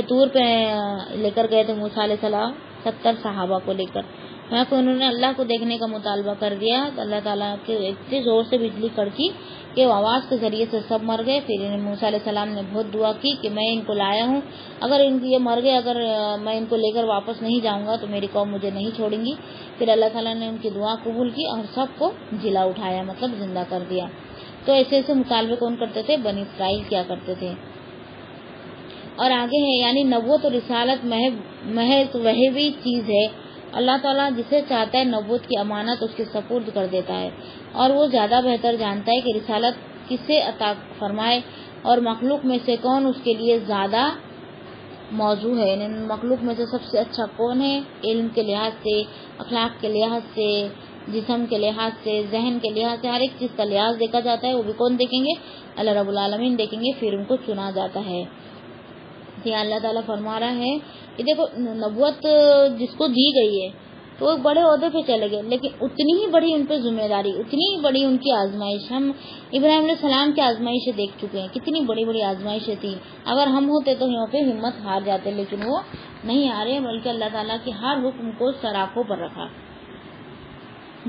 طور پہ لے کر گئے تھے موسیٰ علیہ السلام 70 صحابہ کو لے کر، وہاں پہ انہوں نے اللہ کو دیکھنے کا مطالبہ کر دیا تو اللہ تعالیٰ کے اتنے زور سے بجلی کڑکی کہ وہ آواز کے ذریعے سے سب مر گئے۔ پھر موسیٰ علیہ السلام نے بہت دعا کی کہ میں ان کو لایا ہوں، اگر یہ مر گئے، اگر میں ان کو لے کر واپس نہیں جاؤں گا تو میری قوم مجھے نہیں چھوڑیں گی۔ پھر اللہ تعالیٰ نے ان کی دعا قبول کی اور سب کو جلا اٹھایا، مطلب زندہ کر دیا۔ تو ایسے ایسے مطالبے کون کرتے تھے؟ بنی اسرائیل کیا کرتے تھے۔ اور آگے ہے یعنی نبوت اور رسالت محض وہی چیز ہے، اللہ تعالیٰ جسے چاہتا ہے نبوت کی امانت اس کے سپرد کر دیتا ہے، اور وہ زیادہ بہتر جانتا ہے کہ رسالت کسے عطا فرمائے اور مخلوق میں سے کون اس کے لیے زیادہ موضوع ہے، یعنی مخلوق میں سے سب سے اچھا کون ہے، علم کے لحاظ سے، اخلاق کے لحاظ سے، جسم کے لحاظ سے، ذہن کے لحاظ سے، ہر ایک چیز کا لحاظ دیکھا جاتا ہے، وہ بھی کون دیکھیں گے؟ اللہ رب العالمین دیکھیں گے، پھر ان کو چنا جاتا ہے۔ یہ اللہ تعالیٰ فرما رہا ہے کہ دیکھو نبوت جس کو دی گئی ہے تو وہ بڑے عہدے پہ چلے گئے، لیکن اتنی ہی بڑی ان پہ ذمہ داری، اتنی ہی بڑی ان کی آزمائش۔ ہم ابراہیم علیہ السلام کی آزمائشیں دیکھ چکے ہیں، کتنی بڑی بڑی آزمائشیں تھیں، اگر ہم ہوتے تو یہاں پہ ہمت ہار جاتے، لیکن وہ نہیں ہارے، بلکہ اللہ تعالیٰ کے ہر حکم کو سراخوں پر رکھا۔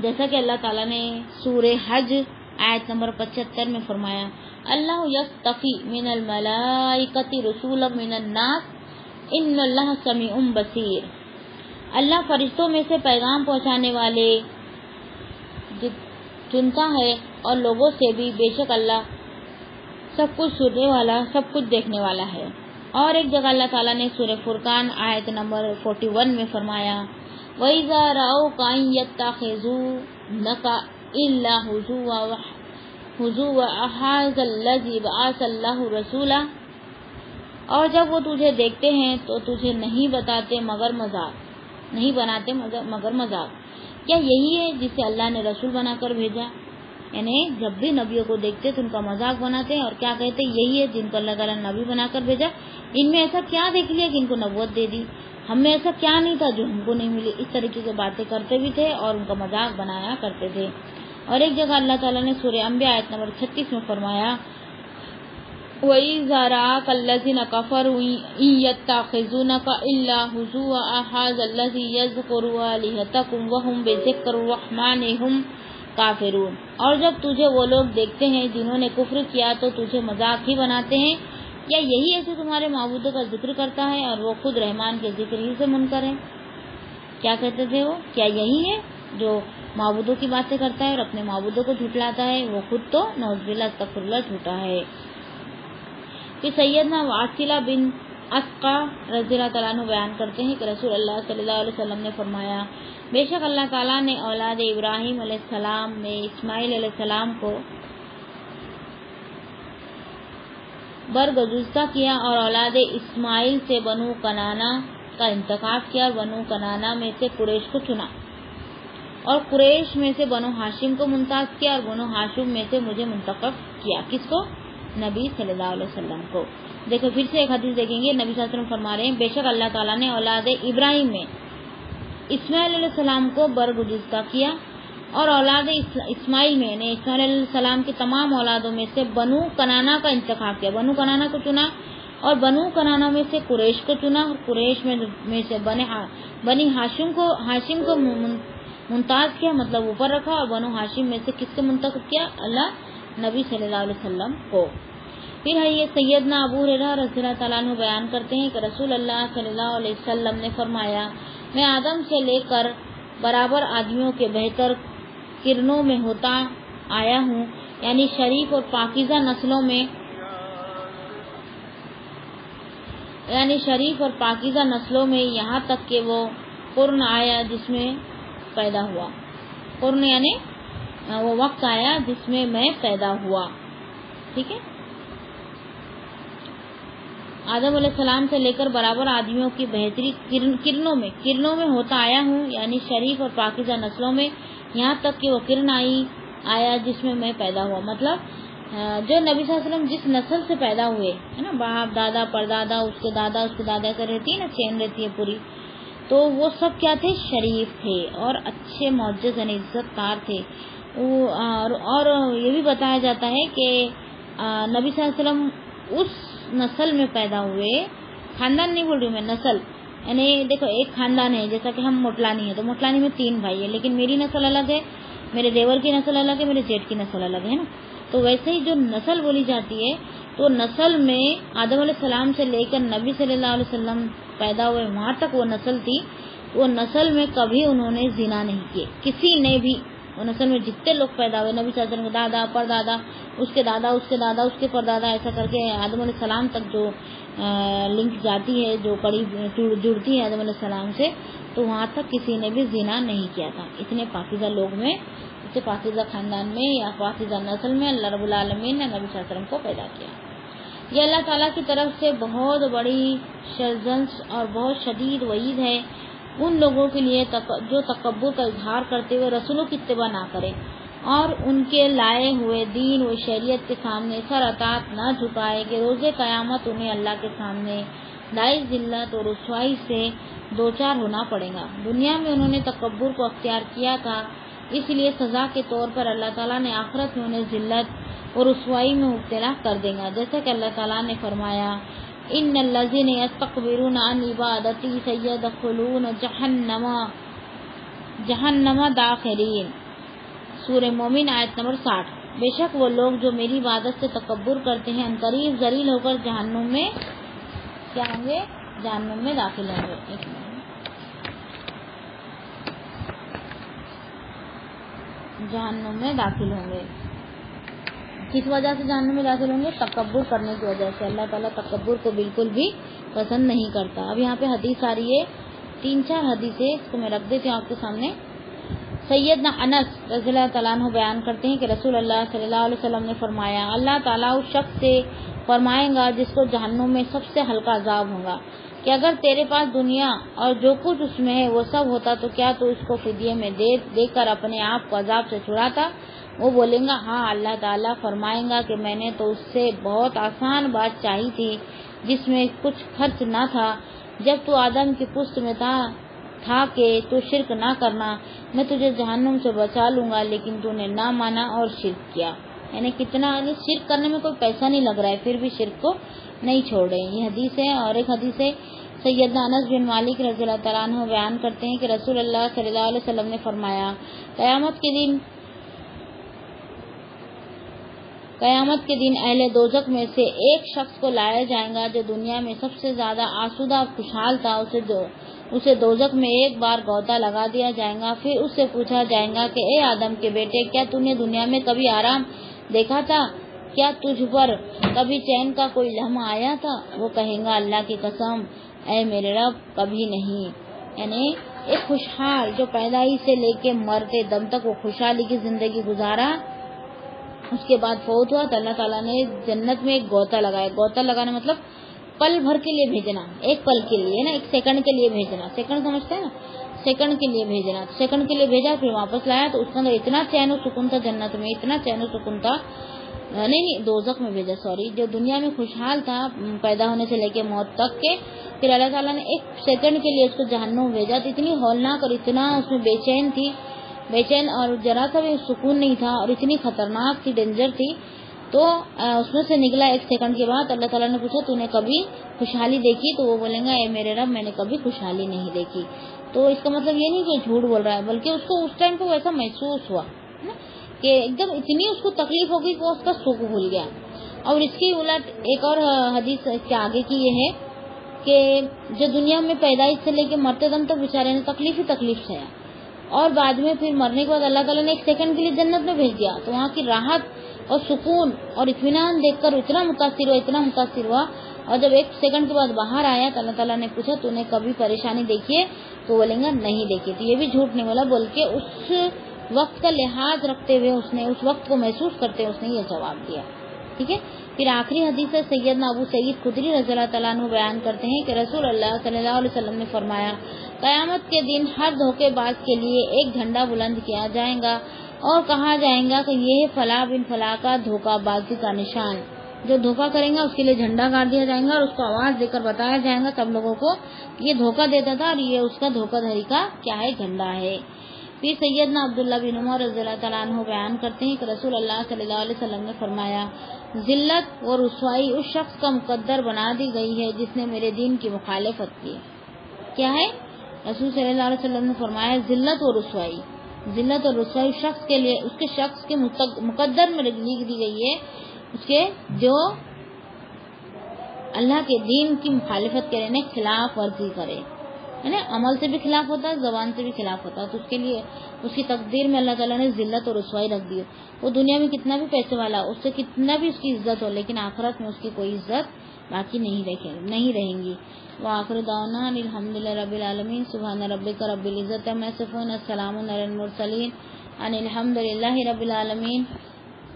جیسا کہ اللہ تعالیٰ نے سورہ حج آیت نمبر 75 میں فرمایا، اللہ یصطفی من الملائکۃ رسولا من الناس ان اللہ سمیع بصیر، اللہ فرشتوں میں سے پیغام پہنچانے والے چنتا ہے اور لوگوں سے بھی، بے شک اللہ سب کچھ سننے والا، سب کچھ دیکھنے والا ہے۔ اور ایک جگہ اللہ تعالیٰ نے سورہ فرقان آیت نمبر 41 میں فرمایا، وَإِذَا رَأَوْكَ أَن يَتَّخِذُونَكَ إِلَّا هُزُوًا أَهَٰذَا الَّذِي بَعَثَ اللَّهُ رَسُولًا، اور جب وہ تجھے دیکھتے ہیں تو تجھے نہیں بناتے مگر مذاق، کیا یہی ہے جسے اللہ نے رسول بنا کر بھیجا؟ یعنی جب بھی نبیوں کو دیکھتے تو ان کا مذاق بناتے اور کیا کہتے، یہی ہے جن کو اللہ تعالیٰ نے نبی بنا کر بھیجا، ان میں ایسا کیا دیکھ لیا کہ ان کو نبوت دے دی، ہم میں ایسا کیا نہیں تھا جو ہم کو نہیں ملی۔ اس طریقے سے باتیں کرتے بھی تھے اور ان کا مذاق بنایا کرتے تھے۔ اور ایک جگہ اللہ تعالیٰ نے سورہ انبیاء آیت نمبر 36 میں فرمایا، وَإِذَا رَآكَ الَّذِينَ كَفَرُوا يَتَّخِذُونَكَ إِلَّا هُزُوًا أَهَٰذَا الَّذِي يَذْكُرُ آلِهَتَكُمْ وَهُمْ بِذِكْرِ الرَّحْمَٰنِ هُمْ کافرون، اور جب تجھے وہ لوگ دیکھتے ہیں جنہوں نے کفر کیا تو تجھے مذاق ہی بناتے ہیں، کیا یہی ایسے تمہارے معبودوں کا ذکر کرتا ہے اور وہ خود رحمان کے ذکر ہی سے منکر ہے؟ کیا کہتے تھے وہ؟ کیا یہی ہے جو معبودوں کی باتیں کرتا ہے اور اپنے معبودوں کو جھٹلاتا ہے؟ وہ خود تو نعوذ باللہ استغفر اللہ جھوٹا ہے۔ پھر سیدنا واصلہ بن اسقا رضی اللہ تعالیٰ عنہ بیان کرتے ہیں کہ رسول اللہ صلی اللہ علیہ وسلم نے فرمایا، بے شک اللہ تعالیٰ نے اولاد ابراہیم علیہ السلام میں اسماعیل علیہ السلام کو برگزیدہ کیا اور اولاد اسماعیل سے بنو کنانا کا انتخاب کیا اور بنو کنانا میں سے قریش کو چنا اور قریش میں سے بنو ہاشم کو ممتاز کیا اور بنو ہاشم میں سے مجھے منتخب کیا۔ کس کو؟ نبی صلی اللہ علیہ وسلم کو۔ دیکھو پھر سے ایک حدیث دیکھیں گے، نبی صلی اللہ علیہ وسلم فرما رہے ہیں، بے شک اللہ تعالیٰ نے اولاد ابراہیم میں اسماعیل علیہ السلام کو برگزیدہ کیا اور اولاد اسماعیل میں یعنی اسماعیل علیہ السلام کی تمام اولادوں میں سے بنو کنانا کا انتخاب کیا، بنو کنانا کو چنا اور بنو کنانا میں سے قریش کو چنا اور قریش میں سے بنی ہاشم کو ممتاز کیا، مطلب اوپر رکھا، اور بنو ہاشم میں سے کس کو منتخب کیا؟ اللہ نبی صلی اللہ علیہ وسلم کو۔ پھر ہے یہ سیدنا ابو ہریرہ رضی اللہ تعالیٰ عنہ بیان کرتے ہیں کہ رسول اللہ صلی اللہ علیہ وسلم نے فرمایا، میں آدم سے لے کر برابر آدمیوں کے بہتر کرنوں میں ہوتا آیا ہوں، یعنی شریف اور پاکیزہ نسلوں میں یعنی شریف اور پاکیزہ نسلوں میں، یہاں تک کہ وہ قرن آیا جس میں پیدا ہوا. قرن یعنی وہ وقت آیا جس میں میں پیدا ہوا. ٹھیک ہے. آدم علیہ السلام سے لے کر برابر آدمیوں کی بہتری کرنوں میں ہوتا آیا ہوں، یعنی شریف اور پاکیزہ نسلوں میں، یہاں تک کہ وہ کرن آیا جس میں میں پیدا ہوا. مطلب جو نبی صلی اللہ علیہ وسلم جس نسل سے پیدا ہوئے ہے نا، باپ دادا پردادا اس کے دادا ایسا رہتی ہے نا، چین رہتی ہے پوری، تو وہ سب کیا تھے؟ شریف تھے اور اچھے معزز یعنی عزت دار تھے. اور یہ بھی بتایا جاتا ہے کہ نبی صلی اللہ علیہ وسلم اس نسل میں پیدا ہوئے. خاندان نہیں بول رہی میں، نسل. یعنی دیکھو ایک خاندان ہے، جیسا کہ ہم موٹلانی ہے تو موٹلانی میں 3 بھائی ہیں، لیکن میری نسل الگ ہے، میرے دیور کی نسل الگ ہے، میرے جیٹھ کی نسل الگ ہے نا. تو ویسے ہی جو نسل بولی جاتی ہے، تو نسل میں آدم علیہ السلام سے لے کر نبی صلی اللہ علیہ وسلم پیدا ہوئے وہاں تک وہ نسل تھی. وہ نسل میں کبھی انہوں نے زنا نہیں کیے، کسی نے بھی. وہ نسل میں جتنے لوگ پیدا ہوئے، نبی صلی اللہ علیہ وسلم کے دادا پردادا اس کے دادا اس کے دادا اس کے پردادا، ایسا کر کے آدم علیہ السلام تک جو لنک جاتی ہے، جو کڑی جڑتی ہے آدم علیہ السلام سے، تو وہاں تک کسی نے بھی زنا نہیں کیا تھا. اتنے پاکیزہ لوگ میں، اتنے پاکیزہ خاندان میں یا پاکیزہ نسل میں اللہ رب العالمین نے نبی صلی اللہ علیہ وسلم کو پیدا کیا. یہ اللہ تعالیٰ کی طرف سے بہت بڑی شرزنش اور بہت شدید وعید ہے ان لوگوں کے لیے جو تکبر کا اظہار کرتے ہوئے رسولوں کی اتباع نہ کرے اور ان کے لائے ہوئے دین و شریعت کے سامنے سر اطاعت نہ جھکائے، کہ روز قیامت انہیں اللہ کے سامنے دائیں ذلت اور رسوائی سے دوچار ہونا پڑے گا. دنیا میں انہوں نے تکبر کو اختیار کیا تھا، اس لیے سزا کے طور پر اللہ تعالیٰ نے آخرت میں انہیں ذلت اور رسوائی میں مبتلا کر دے گا. جیسا کہ اللہ تعالیٰ نے فرمایا ان الذین یستکبرون عن عبادتی سیدخلون جہنم داخرین. سورہ مومن آیت نمبر 60. بے شک وہ لوگ جو میری عبادت سے تکبر کرتے ہیں عنقریب ذلیل ہو کر جہنم میں کیا ہوں گے؟ جہنم میں داخل ہوں گے. جہنم میں داخل ہوں گے. کس وجہ سے جہنم میں داخل ہوں گے؟ تکبر کرنے کی وجہ سے. اللہ تعالیٰ تکبر کو بالکل بھی پسند نہیں کرتا. اب یہاں پہ حدیث آ رہی ہے، 3-4 حدیثیں، اس کو میں رکھ دیتی ہوں آپ کے سامنے. سیدنا انس رضی اللہ تعالیٰ عنہ بیان کرتے ہیں کہ رسول اللہ صلی اللہ علیہ وسلم نے فرمایا، اللہ تعالیٰ اس شخص سے فرمائے گا جس کو جہنم میں سب سے ہلکا عذاب ہوگا کہ اگر تیرے پاس دنیا اور جو کچھ اس میں ہے وہ سب ہوتا تو کیا تو اس کو فدیے میں دے کر اپنے آپ کو عذاب سے چھڑاتا؟ وہ بولیں گا ہاں. اللہ تعالیٰ فرمائے گا کہ میں نے تو اس سے بہت آسان بات چاہی تھی جس میں کچھ خرچ نہ تھا. جب تو آدم کی پشت میں تھا کہ تو شرک نہ کرنا، میں تجھے جہنم سے بچا لوں گا، لیکن تو نے نہ مانا اور شرک کیا. یعنی کتنا شرک کرنے میں کوئی پیسہ نہیں لگ رہا ہے، پھر بھی شرک کو نہیں چھوڑ رہے. یہ حدیث ہے. اور ایک حدیث ہے سیدنا انس بن مالک رضی اللہ تعالیٰ عنہ بیان کرتے ہیں کہ رسول اللہ صلی اللہ علیہ وسلم نے فرمایا، قیامت کے دن اہل دوزخ میں سے ایک شخص کو لایا جائے گا جو دنیا میں سب سے زیادہ آسودہ اور خوشحال تھا. اسے دوزخ میں ایک بار غوطہ لگا دیا جائے گا. پھر اس سے پوچھا جائے گا کہ اے آدم کے بیٹے، کیا تو نے دنیا میں کبھی آرام دیکھا تھا؟ کیا تجھ پر کبھی چین کا کوئی لمحہ آیا تھا؟ وہ کہیں گا اللہ کی قسم اے میرے رب کبھی نہیں. یعنی ایک خوشحال جو پیدائش سے لے کے مرتے دم تک وہ خوشحالی کی زندگی گزارا، اس کے بعد فوت ہوا تو اللہ تعالیٰ نے جنت میں ایک غوطہ لگایا. غوطہ لگانا مطلب پل بھر کے لیے بھیجنا، ایک پل کے لیے نا، ایک سیکنڈ کے لیے بھیجنا. سیکنڈ سمجھتے ہیں نا، سیکنڈ کے لیے بھیجنا. سیکنڈ کے لیے بھیجا، پھر واپس لایا تو اس کے اندر اتنا چین و سکون تھا، جنت میں اتنا چین و سکون تھا، نہیں دوزخ میں بھیجا سوری، جو دنیا میں خوشحال تھا پیدا ہونے سے لے کے موت تک کے، پھر اللہ تعالیٰ نے ایک سیکنڈ کے لیے اس کو جہنم بھیجا. تو اتنی ہولناک اور اتنا اس میں بے چین اور ذرا سا بھی سکون نہیں تھا اور اتنی خطرناک تھی، ڈینجر تھی. تو اس میں سے نکلا ایک سیکنڈ کے بعد. اللہ تعالیٰ نے پوچھا تو نے کبھی خوشحالی دیکھی؟ تو وہ بولیں گا اے میرے رب میں نے کبھی خوشحالی نہیں دیکھی. تو اس کا مطلب یہ نہیں کہ جھوٹ بول رہا ہے، بلکہ اس کو اس ٹائم پہ ایسا محسوس ہوا کہ ایک دم اتنی اس کو تکلیف ہو گئی کہ اس کا سکھ بھول گیا. اور اس کی الٹ ایک اور حدیث اس کے آگے کی یہ ہے کہ جو دنیا میں پیدائش سے لے کے مرتے دم تک بیچارے نے تکلیف سے اور بعد میں پھر مرنے کے بعد اللہ تعالیٰ نے ایک سیکنڈ کے لیے جنت میں بھیج دیا، تو وہاں کی راحت اور سکون اور اطمینان دیکھ کر اتنا متاثر ہوا اور جب 1 سیکنڈ کے بعد باہر آیا تو اللہ تعالیٰ نے پوچھا تو نے کبھی پریشانی دیکھی ہے؟ تو بولیں گے نہیں دیکھی. تو یہ بھی جھوٹ نہیں بولا بول کے اس وقت کا لحاظ رکھتے ہوئے اس نے اس وقت کو محسوس کرتے ہوئے اس نے یہ جواب دیا. ٹھیک ہے. پھر آخری حدیث سے سیدنا ابو سعید خدری رضی اللہ تعالیٰ عنہ بیان کرتے ہیں کہ رسول اللہ صلی اللہ علیہ وسلم نے فرمایا قیامت کے دن ہر دھوکے باز کے لیے ایک جھنڈا بلند کیا جائے گا اور کہا جائے گا کہ یہ فلاں بن فلاں کا دھوکہ بازی کا نشان. جو دھوکہ کریں گا اس کے لیے جھنڈا گاڑ دیا جائے گا اور اس کو آواز دے کر بتایا جائے گا سب لوگوں کو کہ یہ دھوکہ دیتا تھا اور یہ اس کا دھوکہ دھڑی کا کیا ہے جھنڈا ہے. پھر سیدنا عبداللہ بن عمر رضی اللہ تعالیٰ عنہ بیان کرتے ہیں کہ رسول اللہ صلی اللہ علیہ وسلم نے فرمایا ذلت اور رسوائی اس شخص کا مقدر بنا دی گئی ہے جس نے میرے دین کی مخالفت کی. کیا ہے؟ رسول صلی اللہ علیہ وسلم نے فرمایا ذلت اور رسوائی اس شخص کے لیے اس کے شخص کے مقدر میں لکھ دی گئی ہے اس کے جو اللہ کے دین کی مخالفت کرے یعنی خلاف ورزی کرے. یعنی عمل سے بھی خلاف ہوتا ہے زبان سے بھی خلاف ہوتا ہے تو اس کے لیے اس کی تقدیر میں اللہ تعالیٰ نے ذلت اور رسوائی رکھ دی. وہ دنیا میں کتنا بھی پیسے والا اس سے کتنا بھی اس کی عزت ہو لیکن آخرت میں اس کی کوئی عزت باقی نہیں رہیں گی. وآخر دعوانا الحمدللہ رب العالمین سبحان ربک رب العزت عما یصفون السلام علی المرسلین ان الحمدللہ رب العالمین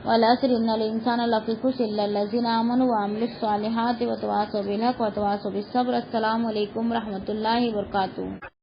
والعصر ان الانسان لفی خسر الا الذین آمنوا وعملوا الصالحات وتواصوا بالحق وتواصوا بالصبر. السلام علیکم ورحمۃ اللہ وبرکاتہ.